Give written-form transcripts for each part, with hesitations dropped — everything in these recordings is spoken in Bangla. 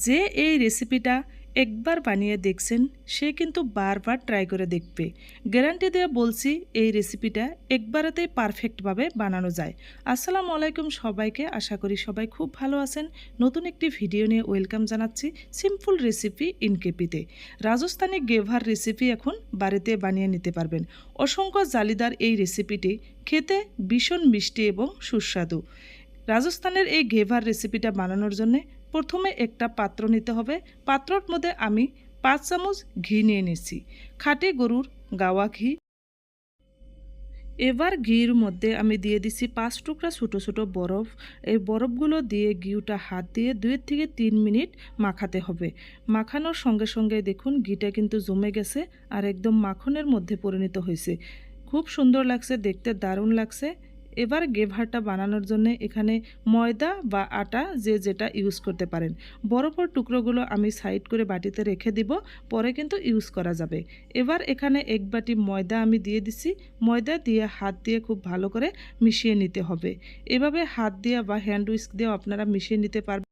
যে এই রেসিপিটা একবার বানিয়ে দেখছেন সে কিন্তু বারবার ট্রাই করে দেখবে। গ্যারান্টি দিয়ে বলছি এই রেসিপিটা একবারেতেই পারফেক্টভাবে বানানো যায়। আসসালামু আলাইকুম সবাইকে, আশা করি সবাই খুব ভালো আছেন। নতুন একটি ভিডিও নিয়ে ওয়েলকাম জানাচ্ছি সিম্পল রেসিপি ইন কেপিতে। রাজস্থানি গেভার রেসিপি এখন বাড়িতে বানিয়ে নিতে পারবেন। অসংখ্য জালিদার এই রেসিপিটি খেতে ভীষণ মিষ্টি এবং সুস্বাদু। রাজস্থানের এই ঘেভার রেসিপিটা বানানোর জন্য প্রথমে একটা পাত্র নিতে হবে। পাত্রর মধ্যে আমি 5 চামচ ঘি নিয়ে নিচ্ছি, খাঁটি গরুর গাওয়া ঘি। এবার ঘির মধ্যে আমি দিয়ে দিচ্ছি 5 টুকরা ছোটো ছোটো বরফ। এই বরফগুলো দিয়ে ঘিটা হাত দিয়ে 2 থেকে 3 মিনিট মাখাতে হবে। মাখানোর সঙ্গে সঙ্গে দেখুন ঘিটা কিন্তু জমে গেছে আর একদম মাখনের মধ্যে পরিণত হয়েছে। খুব সুন্দর লাগছে, দেখতে দারুণ লাগছে। এবার গেভারটা বানানোর জন্য এখানে ময়দা বা আটা যে যেটা ইউজ করতে পারেন। বরফের টুকরোগুলো আমি সাইড করে বাটিতে রেখে দিব, পরে কিন্তু ইউজ করা যাবে। এবার এখানে 1 বাটি ময়দা আমি দিয়ে দিছি। ময়দা দিয়ে হাত দিয়ে খুব ভালো করে মিশিয়ে নিতে হবে। এভাবে হাত দিয়ে বা হ্যান্ড উইস্ক দিয়েও আপনারা মিশিয়ে নিতে পারবেন।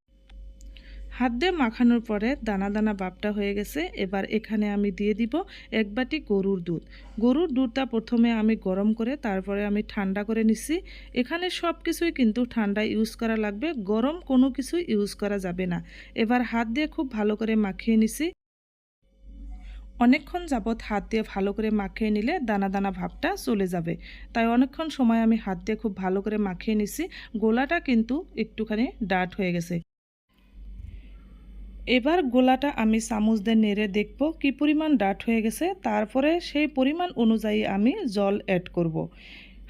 হাত দিয়ে মাখানোর পরে দানা দানা ভাবটা হয়ে গেছে। এবার এখানে আমি দিয়ে দিব 1 বাটি গরুর দুধ। গরুর দুধটা প্রথমে আমি গরম করে তারপরে আমি ঠান্ডা করে নিচ্ছি। এখানে সব কিছুই কিন্তু ঠান্ডা ইউজ করা লাগবে, গরম কোনো কিছুই ইউজ করা যাবে না। এবার হাত দিয়ে খুব ভালো করে মাখিয়ে নিছি। অনেকক্ষণ যাবৎ হাত দিয়ে ভালো করে মাখিয়ে নিলে দানা দানা ভাবটা চলে যাবে, তাই অনেকক্ষণ সময় আমি হাত দিয়ে খুব ভালো করে মাখিয়ে নিছি। গোলাটা কিন্তু একটুখানি ডার্ট হয়ে গেছে। এবার গোলাটা আমি চামচ দিয়ে নেড়ে দেখব কি পরিমাণ ডাট হয়ে গেছে, তারপরে সেই পরিমাণ অনুযায়ী আমি জল অ্যাড করব।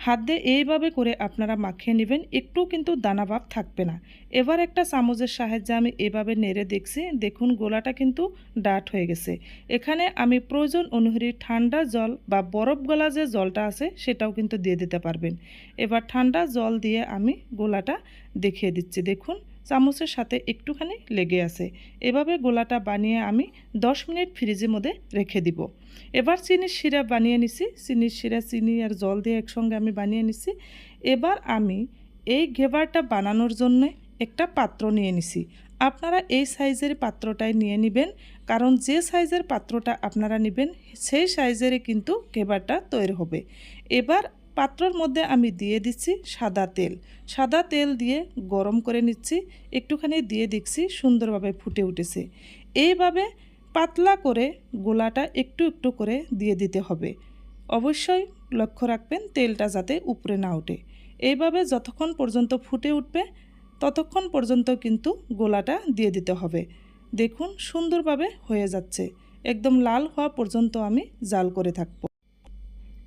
হাত দিয়ে এইভাবে করে আপনারা মাখিয়ে নেবেন, একটু কিন্তু দানা ভাব থাকবে না। এবার একটা চামচের সাহায্যে আমি এভাবে নেড়ে দেখছি, দেখুন গোলাটা কিন্তু ডাট হয়ে গেছে। এখানে আমি প্রয়োজন অনুযায়ী ঠান্ডা জল বা বরফ গলা যে জলটা আছে সেটাও কিন্তু দিয়ে দিতে পারবেন। এবার ঠান্ডা জল দিয়ে আমি গোলাটা দেখিয়ে দিচ্ছি, দেখুন চামচের সাথে একটুখানি লেগে আছে। এভাবে গোলাটা বানিয়ে আমি 10 মিনিট ফ্রিজের মধ্যে রেখে দিব। এবার চিনির শিরা বানিয়ে নিছি। চিনির শিরা চিনি আর জল দিয়ে একসঙ্গে আমি বানিয়ে নিছি। এবার আমি এই ঘেভারটা বানানোর জন্য একটা পাত্র নিয়ে নিছি। আপনারা এই সাইজের পাত্রটাই নিয়ে নেবেন, কারণ যে সাইজের পাত্রটা আপনারা নেবেন সেই সাইজেরই কিন্তু ঘেভারটা তৈরি হবে। এবার পাত্রর মধ্যে আমি দিয়ে দিচ্ছি সাদা তেল। সাদা তেল দিয়ে গরম করে নিচ্ছি। একটুখানি দিয়ে দেখছি সুন্দরভাবে ফুটে উঠেছে। এইভাবে পাতলা করে গোলাটা একটু একটু করে দিয়ে দিতে হবে। অবশ্যই লক্ষ্য রাখবেন তেলটা যাতে উপরে না ওঠে। এইভাবে যতক্ষণ পর্যন্ত ফুটে উঠবে ততক্ষণ পর্যন্ত কিন্তু গোলাটা দিয়ে দিতে হবে। দেখুন সুন্দরভাবে হয়ে যাচ্ছে। একদম লাল হওয়া পর্যন্ত আমি জাল করে থাকব।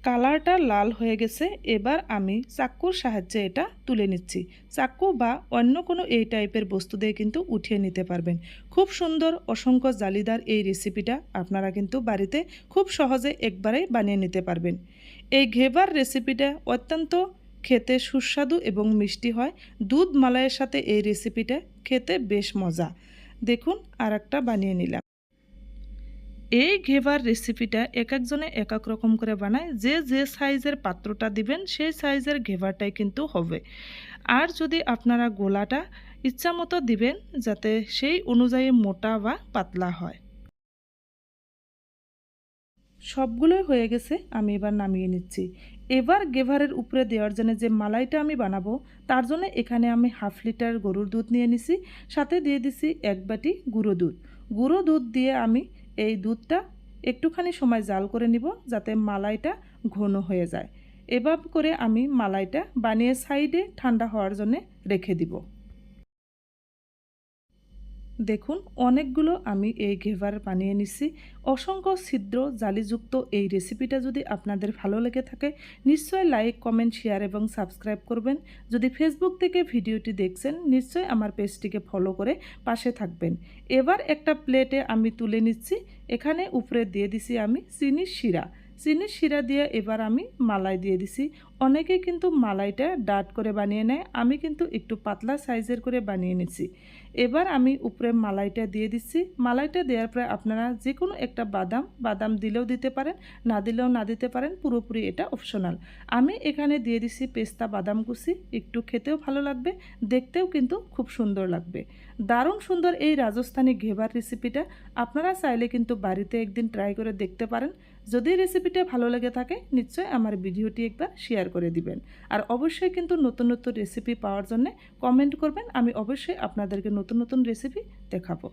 কালারটা লাল হয়ে গেছে। এবার আমি চাকুর সাহায্যে এটা তুলে নিচ্ছি। চাকু বা অন্য কোনো এই টাইপের বস্তু দিয়ে কিন্তু উঠিয়ে নিতে পারবেন। খুব সুন্দর অসংখ্য জালিদার এই রেসিপিটা আপনারা কিন্তু বাড়িতে খুব সহজে একবারেই বানিয়ে নিতে পারবেন। এই ঘেভার রেসিপিটা অত্যন্ত খেতে সুস্বাদু এবং মিষ্টি হয়। দুধ মালাইয়ের সাথে এই রেসিপিটা খেতে বেশ মজা। দেখুন আর একটা বানিয়ে নিলাম। এই ঘেভার রেসিপিটা এক একজনে এক এক রকম করে বানায়। যে যে সাইজের পাত্রটা দিবেন সেই সাইজের ঘেভারটাই কিন্তু হবে। আর যদি আপনারা গোলাটা ইচ্ছা মতো দিবেন যাতে সেই অনুযায়ী মোটা বা পাতলা হয়। সবগুলোই হয়ে গেছে, আমি এবার নামিয়ে নিচ্ছি। এবার গেভারের উপরে দেওয়ার জন্য যে মালাইটা আমি বানাবো তার জন্য এখানে আমি 1/2 লিটার গরুর দুধ নিয়ে নিছি। সাথে দিয়ে দিছি 1 বাটি গুঁড়ো দুধ। গুঁড়ো দুধ দিয়ে আমি এই দুধটা একটুখানি সময় জাল করে নিব যাতে মালাইটা ঘন হয়ে যায়। এভাবে করে আমি মালাইটা বানিয়ে সাইডে ঠান্ডা হওয়ার জন্য রেখে দিব। দেখুন অনেকগুলো আমি এই ঘেভার বানিয়ে নিচ্ছি। অসংখ্য ছিদ্র জালিযুক্ত এই রেসিপিটা যদি আপনাদের ভালো লেগে থাকে নিশ্চয়ই লাইক, কমেন্ট, শেয়ার এবং সাবস্ক্রাইব করবেন। যদি ফেসবুক থেকে ভিডিওটি দেখছেন নিশ্চয়ই আমার পেজটিকে ফলো করে পাশে থাকবেন। এবার একটা প্লেটে আমি তুলে নিচ্ছি। এখানে উপরে দিয়ে দিছি আমি চিনির শিরা। চিনির শিরা দিয়ে এবার আমি মালাই দিয়ে দিছি। অনেকেই কিন্তু মালাইটা ডাট করে বানিয়ে নেয়, আমি কিন্তু একটু পাতলা সাইজের করে বানিয়ে নিচ্ছি। এবার আমি উপরে মালাইটা দিয়ে দিচ্ছি। মালাইটা দেওয়ার পরে আপনারা যে কোনো একটা বাদাম দিলেও দিতে পারেন, না দিলেও না দিতে পারেন, পুরোপুরি এটা অপশনাল। আমি এখানে দিয়ে দিচ্ছি পেস্তা বাদাম কুচি, একটু খেতেও ভালো লাগবে, দেখতেও কিন্তু খুব সুন্দর লাগবে। দারুণ সুন্দর এই রাজস্থানি ঘেবার রেসিপিটা আপনারা চাইলে কিন্তু বাড়িতে একদিন ট্রাই করে দেখতে পারেন। যদি রেসিপিটা ভালো লেগে থাকে নিশ্চয়ই আমার ভিডিওটি একবার শেয়ার করে দিবেন। আর অবশ্যই কিন্তু নতুন নতুন রেসিপি পাওয়ার জন্য কমেন্ট করবেন, আমি অবশ্যই আপনাদেরকে নতুন নতুন রেসিপি দেখাবো।